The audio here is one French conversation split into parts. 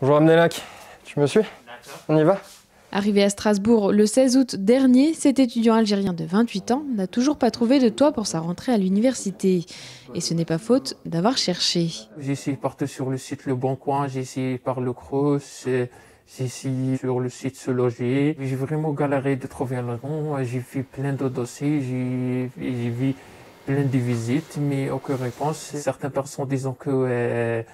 Bonjour Abdelak, tu me suis? On y va? Arrivé à Strasbourg le 16 août dernier, cet étudiant algérien de 28 ans n'a toujours pas trouvé de toit pour sa rentrée à l'université. Et ce n'est pas faute d'avoir cherché. J'ai essayé partout sur le site Le Bon Coin, j'ai essayé par le Crous, j'ai essayé sur le site Se Loger. J'ai vraiment galéré de trouver un logement, j'ai fait plein de dossiers, j'ai vu plein de visites, mais aucune réponse. Certaines personnes disent que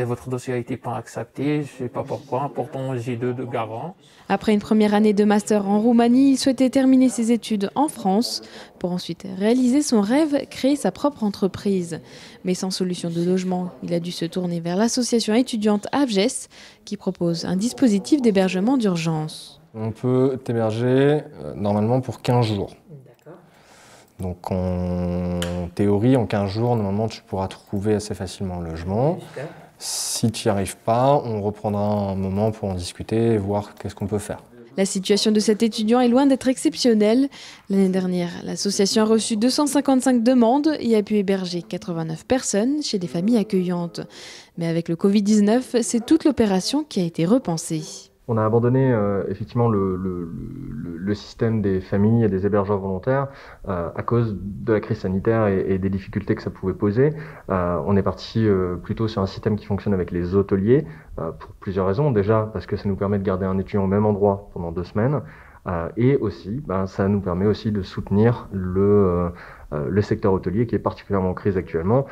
votre dossier a été pas accepté, je sais pas pourquoi, pourtant j'ai deux garants. Après une première année de master en Roumanie, il souhaitait terminer ses études en France pour ensuite réaliser son rêve, créer sa propre entreprise. Mais sans solution de logement, il a dû se tourner vers l'association étudiante AVGES qui propose un dispositif d'hébergement d'urgence. On peut t'héberger normalement pour 15 jours. Donc en théorie, en 15 jours, normalement, tu pourras trouver assez facilement un logement. Si tu n'y arrives pas, on reprendra un moment pour en discuter et voir qu'est-ce qu'on peut faire. La situation de cet étudiant est loin d'être exceptionnelle. L'année dernière, l'association a reçu 255 demandes et a pu héberger 89 personnes chez des familles accueillantes. Mais avec le Covid-19, c'est toute l'opération qui a été repensée. On a abandonné effectivement le système des familles et des hébergeurs volontaires à cause de la crise sanitaire et des difficultés que ça pouvait poser. On est parti plutôt sur un système qui fonctionne avec les hôteliers pour plusieurs raisons. Déjà parce que ça nous permet de garder un étudiant au même endroit pendant 2 semaines et aussi ça nous permet aussi de soutenir le secteur hôtelier qui est particulièrement en crise actuellement.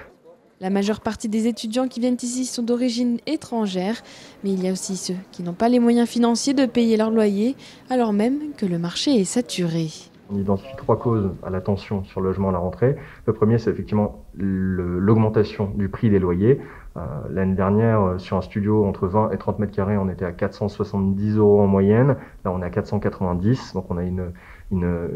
La majeure partie des étudiants qui viennent ici sont d'origine étrangère, mais il y a aussi ceux qui n'ont pas les moyens financiers de payer leur loyer, alors même que le marché est saturé. On identifie 3 causes à la tension sur le logement à la rentrée. Le premier, c'est effectivement l'augmentation du prix des loyers. L'année dernière, sur un studio entre 20 et 30 mètres carrés, on était à 470 € en moyenne. Là, on est à 490, donc on a une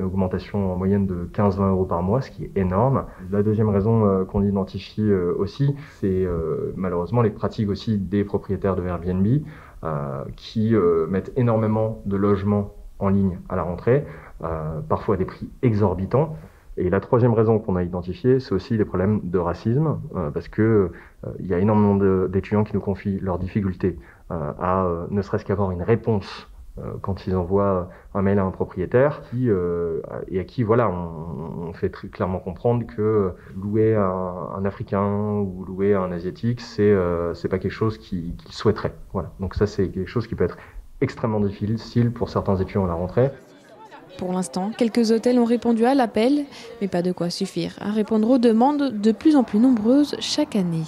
augmentation en moyenne de 15-20 € par mois, ce qui est énorme. La deuxième raison qu'on identifie aussi, c'est malheureusement les pratiques aussi des propriétaires de Airbnb qui mettent énormément de logements en ligne à la rentrée, parfois à des prix exorbitants. Et la troisième raison qu'on a identifiée, c'est aussi des problèmes de racisme, parce que il y a énormément d'étudiants qui nous confient leurs difficultés à ne serait-ce qu'avoir une réponse quand ils envoient un mail à un propriétaire et à qui voilà, on fait très clairement comprendre que louer un Africain ou louer un Asiatique, c'est pas quelque chose qu'ils souhaiteraient. Voilà. Donc ça, c'est quelque chose qui peut être extrêmement difficile pour certains étudiants à la rentrée. Pour l'instant, quelques hôtels ont répondu à l'appel, mais pas de quoi suffire à répondre aux demandes de plus en plus nombreuses chaque année.